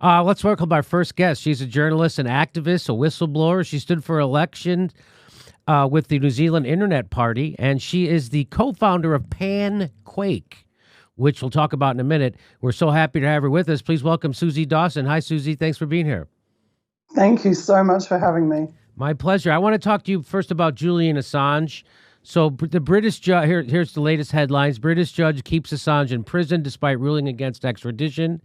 Let's welcome our first guest. She's a journalist, an activist, a whistleblower. She stood for election with the New Zealand Internet Party, and she is the co-founder of Panquake, which we'll talk about in a minute. We're so happy to have her with us. Please welcome Susie Dawson. Hi, Susie. Thanks for being here. Thank you so much for having me. My pleasure. I want to talk to you first about Julian Assange. So the British judge, here's the latest headlines. British judge keeps Assange in prison despite ruling against extradition.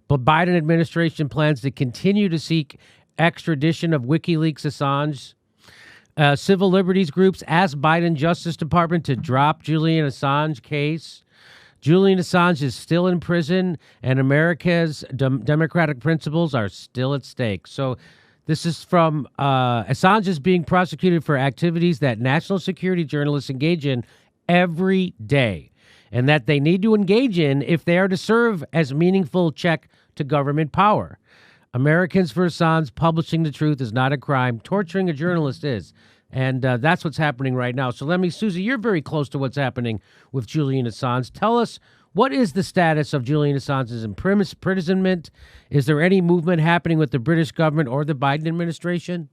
But Biden administration plans to continue to seek extradition of WikiLeaks Assange. Civil liberties groups ask Biden Justice Department to drop Julian Assange case. Julian Assange is still in prison, and America's democratic principles are still at stake. So this is from Assange is being prosecuted for activities that national security journalists engage in every day, and that they need to engage in if they are to serve as meaningful check to government power. Americans for Assange, publishing the truth is not a crime. Torturing a journalist is. And that's what's happening right now. So Susie, you're very close to what's happening with Julian Assange. Tell us, what is the status of Julian Assange's imprisonment? Is there any movement happening with the British government or the Biden administration?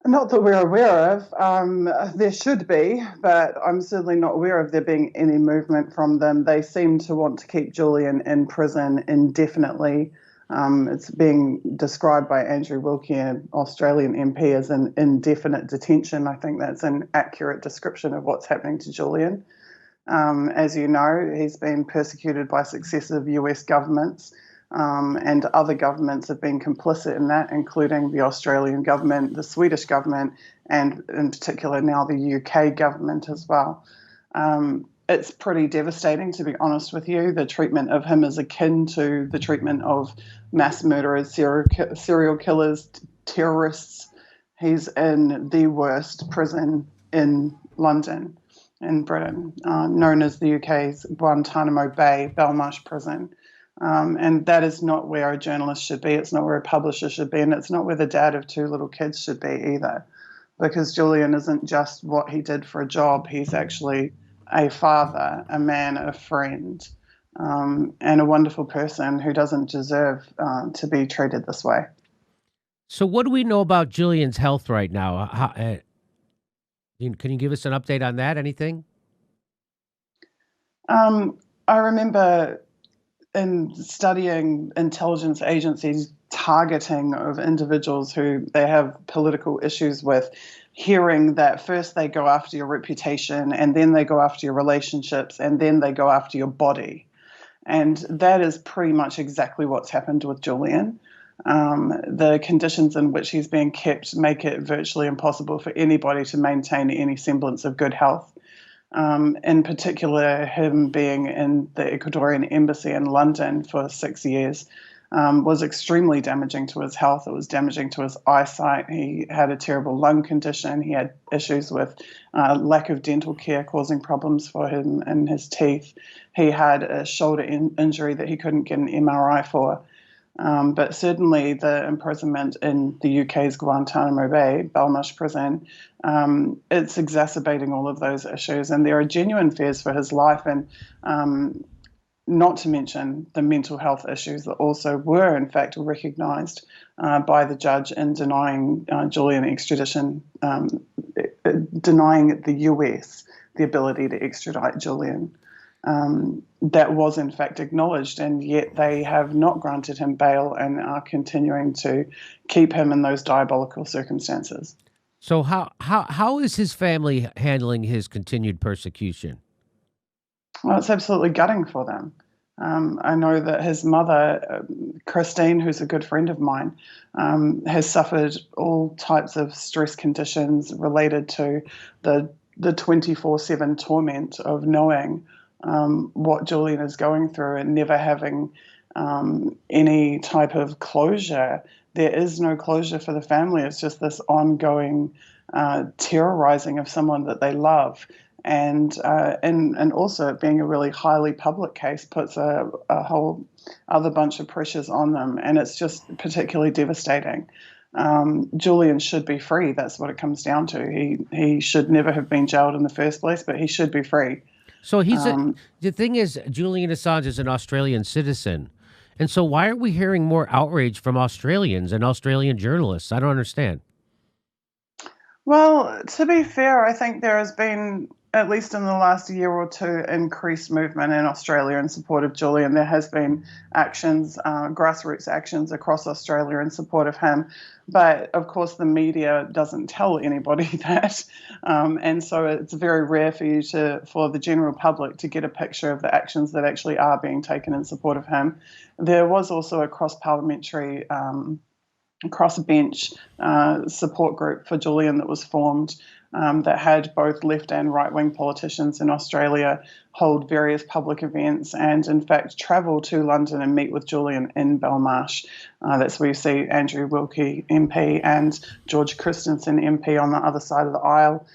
Not that we're aware of. There should be, but I'm certainly not aware of there being any movement from them. They seem to want to keep Julian in prison indefinitely. It's being described by Andrew Wilkie, an Australian MP, as an indefinite detention. I think that's an accurate description of what's happening to Julian. As you know, he's been persecuted by successive US governments, and other governments have been complicit in that, including the Australian government, the Swedish government, and in particular now the UK government as well. It's pretty devastating, to be honest with you. The treatment of him is akin to the treatment of mass murderers, serial killers, terrorists. He's in the worst prison in London, in Britain, known as the UK's Guantanamo Bay, Belmarsh prison. And that is not where a journalist should be. It's not where a publisher should be. And it's not where the dad of two little kids should be either. Because Julian isn't just what he did for a job. He's actually a father, a man, a friend, and a wonderful person who doesn't deserve to be treated this way. So what do we know about Julian's health right now? Can you give us an update on that? Anything? I remember in studying intelligence agencies' targeting of individuals who they have political issues with, hearing that first they go after your reputation, and then they go after your relationships, and then they go after your body. And that is pretty much exactly what's happened with Julian. The conditions in which he's being kept make it virtually impossible for anybody to maintain any semblance of good health. In particular, him being in the Ecuadorian embassy in London for 6 years was extremely damaging to his health. It was damaging to his eyesight. He had a terrible lung condition. He had issues with lack of dental care causing problems for him in his teeth. He had a shoulder injury that he couldn't get an MRI for. But certainly the imprisonment in the UK's Guantanamo Bay, Belmarsh prison, it's exacerbating all of those issues. And there are genuine fears for his life, and not to mention the mental health issues that also were, in fact, recognised by the judge in denying Julian extradition, denying the US the ability to extradite Julian. That was in fact acknowledged, and yet they have not granted him bail and are continuing to keep him in those diabolical circumstances. So how is his family handling his continued persecution? Well, it's absolutely gutting for them. I know that his mother, Christine, who's a good friend of mine, has suffered all types of stress conditions related to the 24/7 torment of knowing what Julian is going through and never having any type of closure. There is no closure for the family. It's just this ongoing terrorizing of someone that they love. And also it being a really highly public case puts a whole other bunch of pressures on them. And it's just particularly devastating. Julian should be free. That's what it comes down to. He should never have been jailed in the first place, but he should be free. So the thing is, Julian Assange is an Australian citizen, And so why aren't we hearing more outrage from Australians and Australian journalists? I don't understand. Well, to be fair, I think there has been, at least in the last year or two, increased movement in Australia in support of Julian. There has been actions, grassroots actions across Australia in support of him. But of course, the media doesn't tell anybody that. And so it's very rare for the general public to get a picture of the actions that actually are being taken in support of him. There was also a cross-parliamentary cross-bench support group for Julian that was formed that had both left and right-wing politicians in Australia hold various public events and, in fact, travel to London and meet with Julian in Belmarsh. That's where you see Andrew Wilkie MP and George Christensen MP on the other side of the aisle,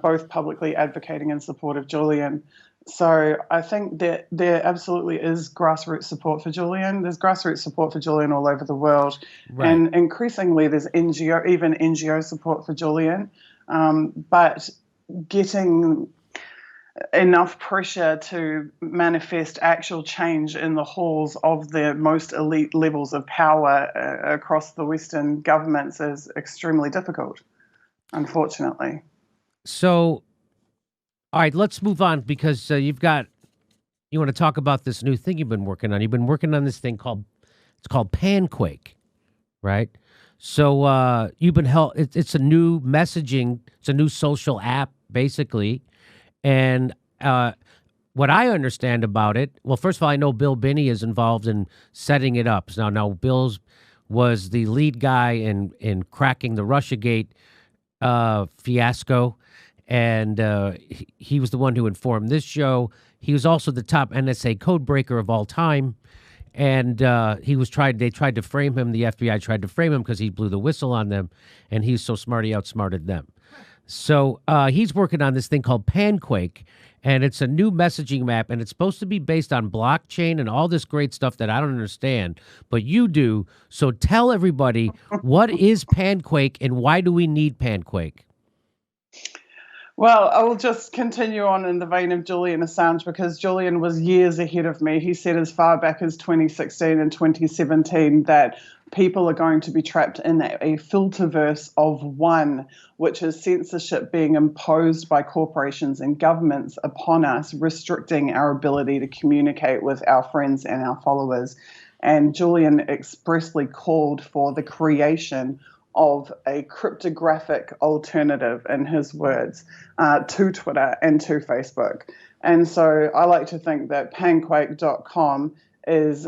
both publicly advocating in support of Julian. So I think that there absolutely is grassroots support for Julian. There's grassroots support for Julian all over the world. Right. And increasingly there's even NGO support for Julian. But getting enough pressure to manifest actual change in the halls of the most elite levels of power across the Western governments is extremely difficult, unfortunately. So, all right, let's move on because you want to talk about this new thing you've been working on. You've been working on this thing it's called Panquake, right? So you've been it's a new messaging, it's a new social app basically. And what I understand about it, well, first of all, I know Bill Binney is involved in setting it up. Now Bill's was the lead guy in cracking the Russiagate fiasco. And he was the one who informed this show. He was also the top NSA code breaker of all time. And they tried to frame him. The FBI tried to frame him because he blew the whistle on them. And he's so smart, he outsmarted them. So he's working on this thing called Panquake. And it's a new messaging map. And it's supposed to be based on blockchain and all this great stuff that I don't understand. But you do. So tell everybody, what is Panquake and why do we need Panquake? Well, I will just continue on in the vein of Julian Assange because Julian was years ahead of me. He said as far back as 2016 and 2017 that people are going to be trapped in a filterverse of one, which is censorship being imposed by corporations and governments upon us, restricting our ability to communicate with our friends and our followers. And Julian expressly called for the creation of a cryptographic alternative, in his words, to Twitter and to Facebook. And so I like to think that Panquake.com is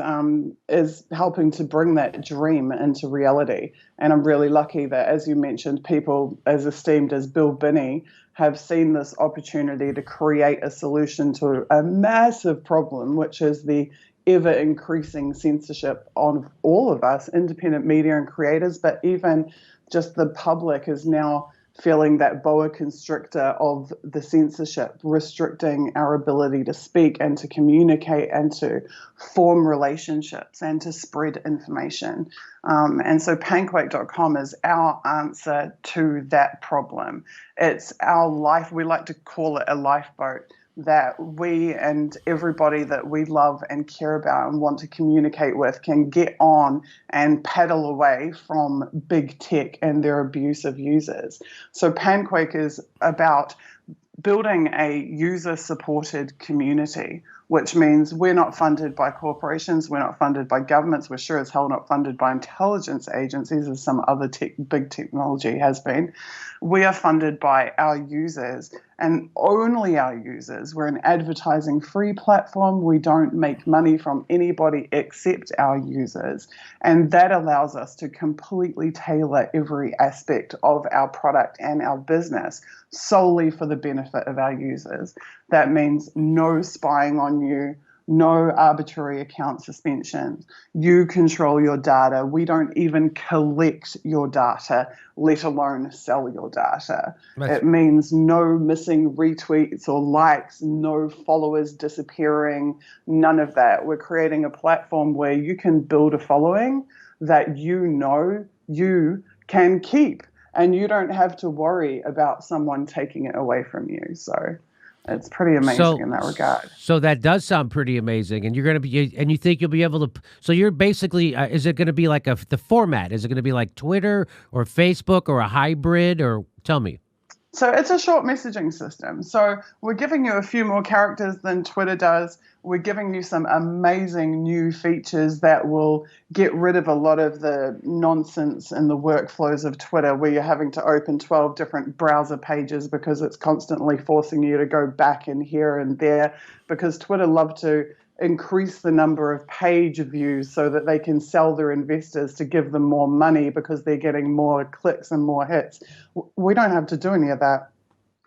helping to bring that dream into reality. And I'm really lucky that, as you mentioned, people as esteemed as Bill Binney have seen this opportunity to create a solution to a massive problem, which is the ever-increasing censorship on all of us, independent media and creators, but even just the public is now feeling that boa constrictor of the censorship, restricting our ability to speak and to communicate and to form relationships and to spread information. And so Panquake.com is our answer to that problem. It's our life, we like to call it a lifeboat, that we and everybody that we love and care about and want to communicate with can get on and paddle away from big tech and their abusive users. So Panquake is about building a user-supported community, which means we're not funded by corporations, we're not funded by governments, we're sure as hell not funded by intelligence agencies as some other big technology has been. We are funded by our users and only our users. We're an advertising-free platform. We don't make money from anybody except our users. And that allows us to completely tailor every aspect of our product and our business solely for the benefit of our users. That means no spying on you, no arbitrary account suspensions. You control your data. We don't even collect your data, let alone sell your data. It means no missing retweets or likes, no followers disappearing, none of that. We're creating a platform where you can build a following that you can keep, and you don't have to worry about someone taking it away from you. So It's pretty amazing in that regard. So that does sound pretty amazing, and you're going to be, and you think you'll be able to. So you're basically, is it going to be like the format? Is it going to be like Twitter or Facebook or a hybrid? Or tell me. So it's a short messaging system. So we're giving you a few more characters than Twitter does. We're giving you some amazing new features that will get rid of a lot of the nonsense in the workflows of Twitter, where you're having to open 12 different browser pages because it's constantly forcing you to go back in here and there, because Twitter love to increase the number of page views so that they can sell their investors to give them more money because they're getting more clicks and more hits. We don't have to do any of that,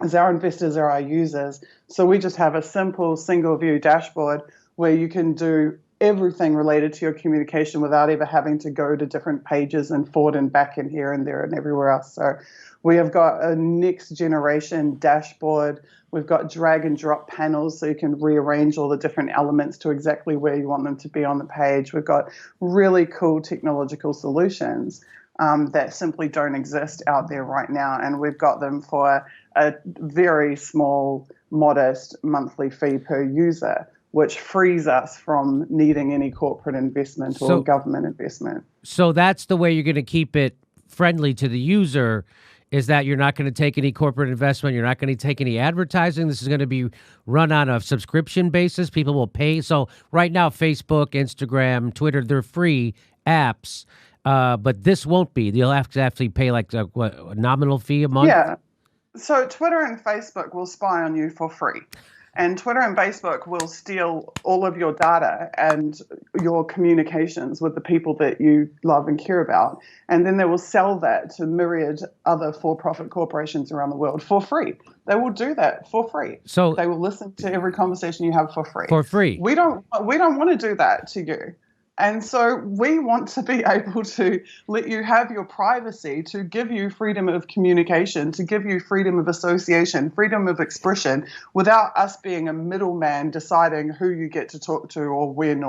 as our investors are our users. So we just have a simple single view dashboard where you can do everything related to your communication without ever having to go to different pages and forward and back in here and there and everywhere else. So we have got a next generation dashboard. We've got drag and drop panels so you can rearrange all the different elements to exactly where you want them to be on the page. We've got really cool technological solutions that simply don't exist out there right now. And we've got them for a very small, modest monthly fee per user, which frees us from needing any corporate investment or government investment. So that's the way you're going to keep it friendly to the user, is that you're not going to take any corporate investment. You're not going to take any advertising. This is going to be run on a subscription basis. People will pay. So right now, Facebook, Instagram, Twitter, they're free apps, but this won't be. You'll have to actually pay like a nominal fee a month? Yeah. So Twitter and Facebook will spy on you for free. And Twitter and Facebook will steal all of your data and your communications with the people that you love and care about. And then they will sell that to myriad other for-profit corporations around the world for free. They will do that for free. So they will listen to every conversation you have for free. For free. We don't want to do that to you. And so we want to be able to let you have your privacy, to give you freedom of communication, to give you freedom of association, freedom of expression, without us being a middleman deciding who you get to talk to or when,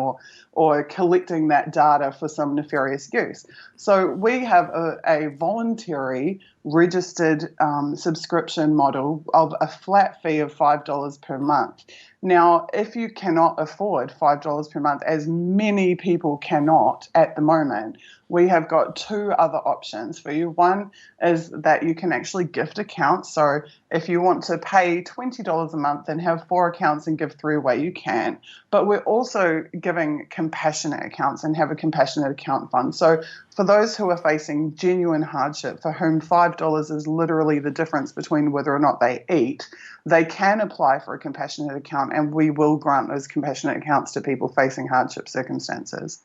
or collecting that data for some nefarious use. So we have a voluntary registered subscription model of a flat fee of $5 per month. Now, if you cannot afford $5 per month, as many people cannot at the moment, we have got two other options for you. One is that you can actually gift accounts. So if you want to pay $20 a month and have 4 accounts and give 3 away, you can. But we're also giving compassionate accounts and have a compassionate account fund. So for those who are facing genuine hardship, for whom $5 is literally the difference between whether or not they eat, they can apply for a compassionate account, and we will grant those compassionate accounts to people facing hardship circumstances.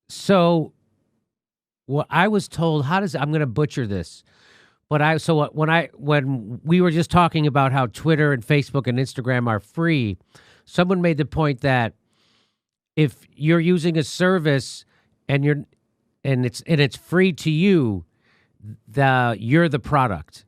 So what I was told, I'm going to butcher this, but when we were just talking about how Twitter and Facebook and Instagram are free, someone made the point that if you're using a service and it's free to you, you're the product.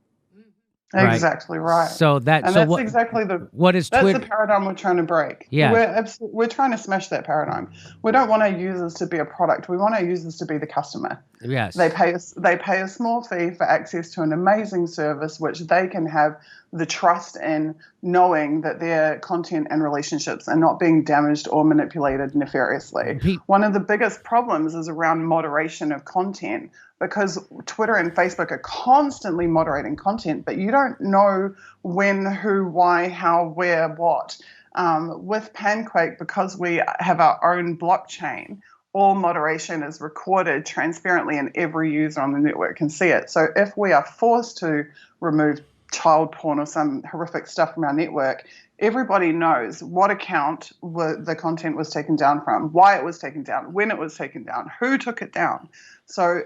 Right? Exactly right. So that's exactly that's the paradigm we're trying to break. Yeah, we're trying to smash that paradigm. We don't want our users to be a product. We want our users to be the customer. Yes, they pay a small fee for access to an amazing service, which they can have the trust in, knowing that their content and relationships are not being damaged or manipulated nefariously. One of the biggest problems is around moderation of content, because Twitter and Facebook are constantly moderating content, but you don't know when, who, why, how, where, what. With Panquake, because we have our own blockchain, all moderation is recorded transparently and every user on the network can see it. So if we are forced to remove child porn or some horrific stuff from our network, everybody knows what account the content was taken down from, why it was taken down, when it was taken down, who took it down. So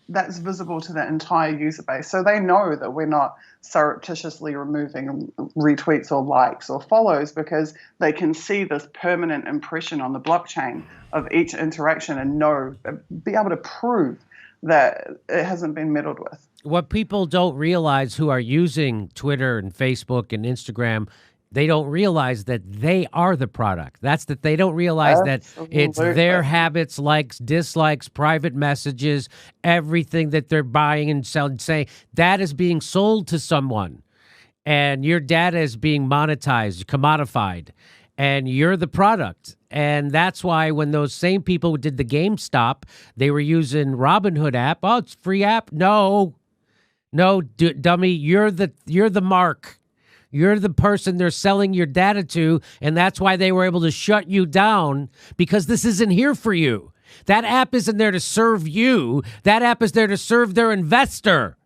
that's visible to the entire user base. So they know that we're not surreptitiously removing retweets or likes or follows, because they can see this permanent impression on the blockchain of each interaction and be able to prove that it hasn't been meddled with. What people don't realize who are using Twitter and Facebook and Instagram They don't realize that they are the product. That's that they don't realize that it's their habits, likes, dislikes, private messages, everything that they're buying and selling, saying that is being sold to someone. And your data is being monetized, commodified, and you're the product. And that's why when those same people who did the GameStop, they were using Robinhood app. Oh, it's free app. No, dummy, you're the mark. You're the person they're selling your data to, and that's why they were able to shut you down, because this isn't here for you. That app isn't there to serve you. That app is there to serve their investor.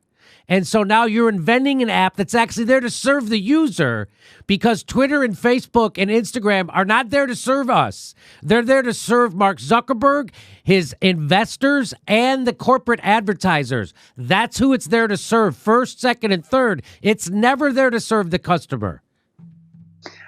And so now you're inventing an app that's actually there to serve the user, because Twitter and Facebook and Instagram are not there to serve us. They're there to serve Mark Zuckerberg, his investors, and the corporate advertisers. That's who it's there to serve, first, second, and third. It's never there to serve the customer.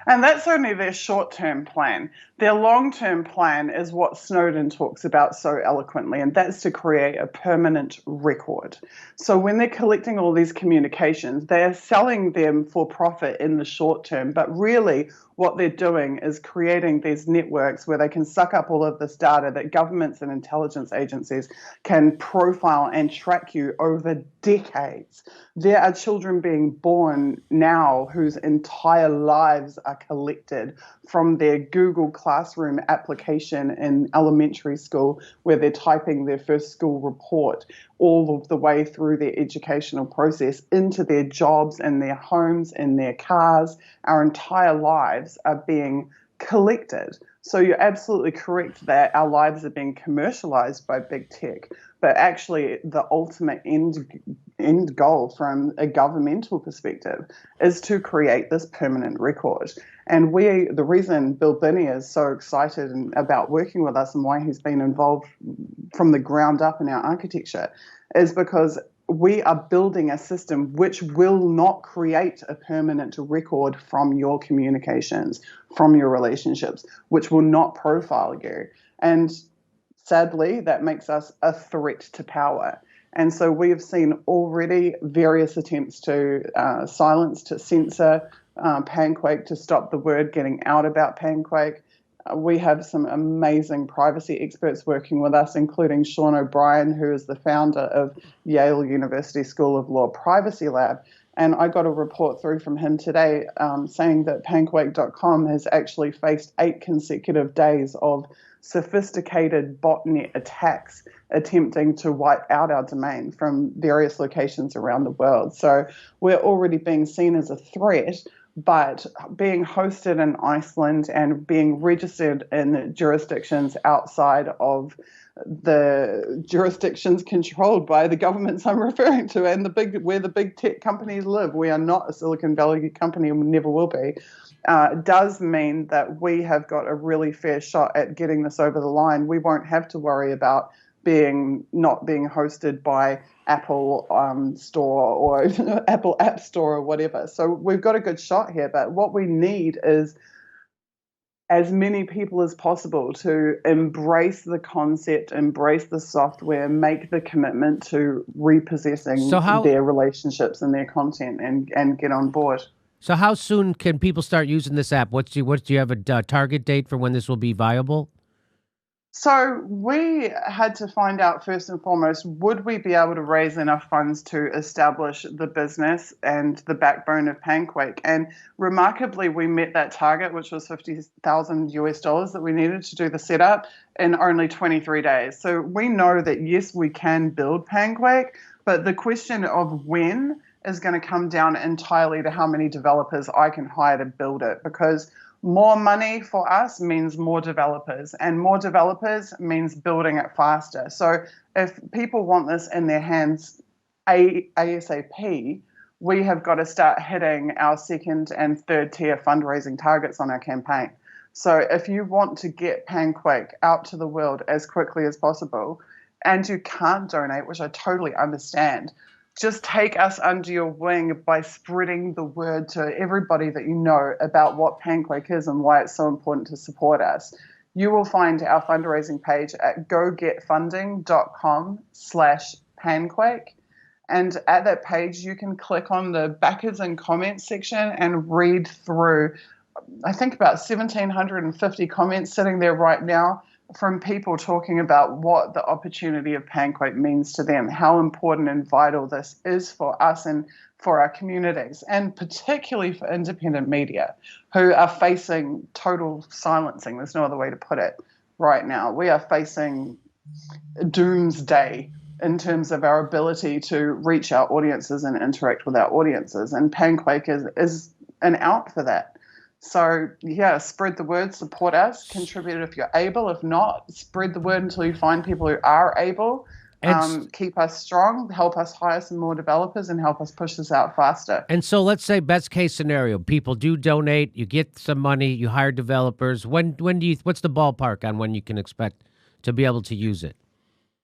And that's only their short-term plan. Their long-term plan is what Snowden talks about so eloquently, and that's to create a permanent record. So when they're collecting all these communications, they're selling them for profit in the short term, but really what they're doing is creating these networks where they can suck up all of this data that governments and intelligence agencies can profile and track you over decades. There are children being born now whose entire lives are collected from their Google Classroom application in elementary school, where they're typing their first school report, all of the way through their educational process into their jobs and their homes and their cars. Our entire lives are being collected. So you're absolutely correct that our lives are being commercialized by big tech, but actually the ultimate end goal from a governmental perspective is to create this permanent record. And the reason Bill Binney is so excited about working with us and why he's been involved from the ground up in our architecture is because we are building a system which will not create a permanent record from your communications, from your relationships, which will not profile you. And sadly, that makes us a threat to power. And so we have seen already various attempts to silence, to censor Panquake, to stop the word getting out about Panquake. We have some amazing privacy experts working with us, including Sean O'Brien, who is the founder of Yale University School of Law Privacy Lab. And I got a report through from him today saying that Panquake.com has actually faced 8 consecutive days of sophisticated botnet attacks attempting to wipe out our domain from various locations around the world. So we're already being seen as a threat, but being hosted in Iceland and being registered in jurisdictions outside of the jurisdictions controlled by the governments I'm referring to, and where the big tech companies live. We are not a Silicon Valley company and never will be. Does mean that we have got a really fair shot at getting this over the line. We won't have to worry about not being hosted by Apple Store or Apple App Store or whatever. So we've got a good shot here, but what we need is as many people as possible to embrace the concept, embrace the software, make the commitment to repossessing their relationships and their content and get on board. So how soon can people start using this app? Do you have a target date for when this will be viable? So we had to find out first and foremost, would we be able to raise enough funds to establish the business and the backbone of Panquake? And remarkably, we met that target, which was $50,000 that we needed to do the setup in only 23 days. So we know that, yes, we can build Panquake, but the question of when is going to come down entirely to how many developers I can hire to build it, because more money for us means more developers, and more developers means building it faster. So if people want this in their hands ASAP, we have got to start hitting our second and third tier fundraising targets on our campaign. So if you want to get Panquake out to the world as quickly as possible, and you can't donate, which I totally understand, just take us under your wing by spreading the word to everybody that you know about what Panquake is and why it's so important to support us. You will find our fundraising page at gogetfunding.com/Panquake. And at that page, you can click on the backers and comments section and read through, I think, about 1,750 comments sitting there right now from people talking about what the opportunity of Panquake means to them, how important and vital this is for us and for our communities, and particularly for independent media who are facing total silencing. There's no other way to put it right now. We are facing doomsday in terms of our ability to reach our audiences and interact with our audiences. And Panquake is an out for that. So, yeah, spread the word, support us, contribute if you're able. If not, spread the word until you find people who are able. Keep us strong, help us hire some more developers, and help us push this out faster. And so let's say best case scenario, people do donate, you get some money, you hire developers. When do you, what's the ballpark on when you can expect to be able to use it?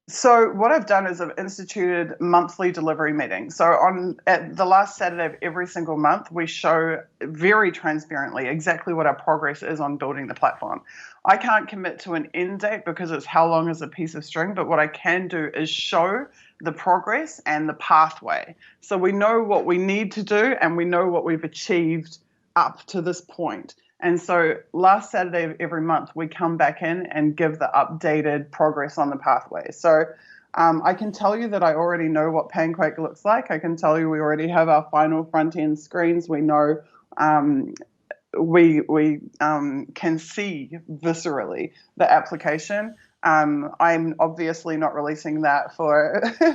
So what I've done is I've instituted monthly delivery meetings. So at the last Saturday of every single month, we show very transparently exactly what our progress is on building the platform. I can't commit to an end date because it's how long is a piece of string, but what I can do is show the progress and the pathway. So we know what we need to do and we know what we've achieved up to this point. And so last Saturday of every month, we come back in and give the updated progress on the pathway. So I can tell you that I already know what Panquake looks like. I can tell you we already have our final front-end screens. We know we can see viscerally the application. I'm obviously not releasing that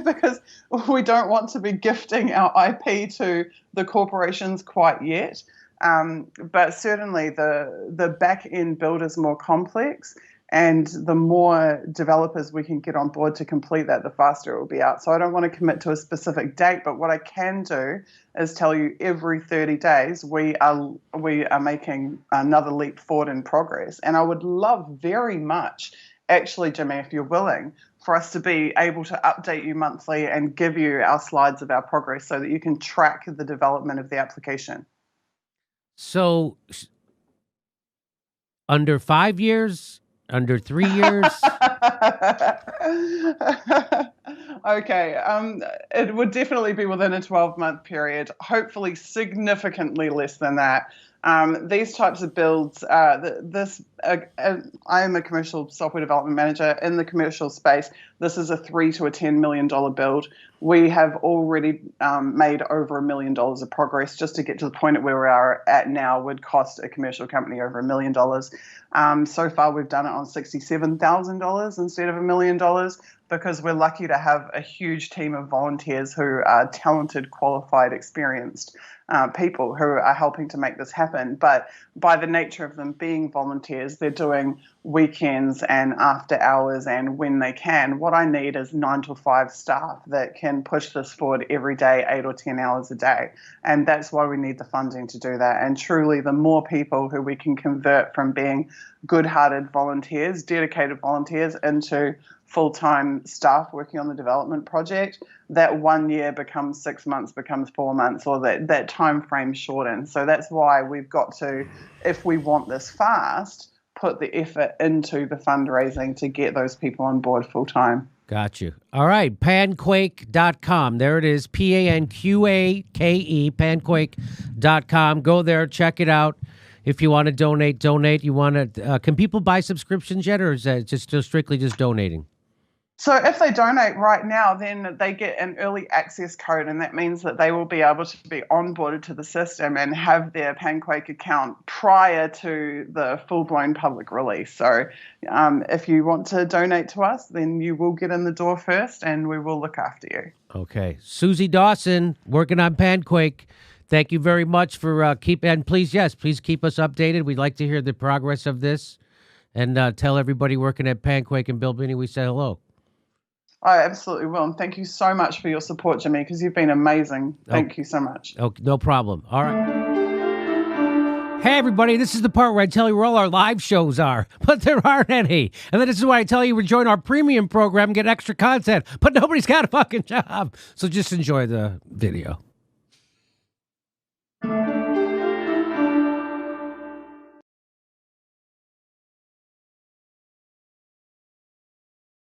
because we don't want to be gifting our IP to the corporations quite yet. But certainly the back-end build is more complex, and the more developers we can get on board to complete that, the faster it will be out. So I don't want to commit to a specific date, but what I can do is tell you every 30 days we are making another leap forward in progress. And I would love very much, actually, Jimmy, if you're willing, for us to be able to update you monthly and give you our slides of our progress so that you can track the development of the application. So, under 5 years, under 3 years? Okay. It would definitely be within a 12-month period, hopefully significantly less than that. These types of builds, I am a commercial software development manager in the commercial space. This is a $3 to $10 million build. We have already made over $1 million of progress. Just to get to the point at where we are at now would cost a commercial company over $1 million. So far, we've done it on $67,000 instead of $1 million because we're lucky to have a huge team of volunteers who are talented, qualified, experienced people who are helping to make this happen. But by the nature of them being volunteers, they're doing weekends and after hours and when they can. What I need is 9 to 5 staff that can push this forward every day, 8 or 10 hours a day. And that's why we need the funding to do that. And truly, the more people who we can convert from being good-hearted volunteers, dedicated volunteers, into full-time staff working on the development project, that 1 year becomes 6 months, becomes 4 months, or that time frame shortens. So that's why we've got to, if we want this fast, put the effort into the fundraising to get those people on board full-time. Got you. All right, panquake.com. There it is, Panquake, panquake.com. Go there, check it out. If you want to donate. You want to? Can people buy subscriptions yet, or is that just strictly just donating? So if they donate right now, then they get an early access code, and that means that they will be able to be onboarded to the system and have their Panquake account prior to the full-blown public release. So if you want to donate to us, then you will get in the door first, and we will look after you. Okay. Susie Dawson, working on Panquake. Thank you very much for and please keep us updated. We'd like to hear the progress of this, and tell everybody working at Panquake and Bill Binney we say hello. I absolutely will. And thank you so much for your support, Jimmy, because you've been amazing. Thank you so much. Okay, no problem. All right. Hey, everybody, this is the part where I tell you where all our live shows are, but there aren't any. And then this is why I tell you to join our premium program and get extra content, but nobody's got a fucking job. So just enjoy the video.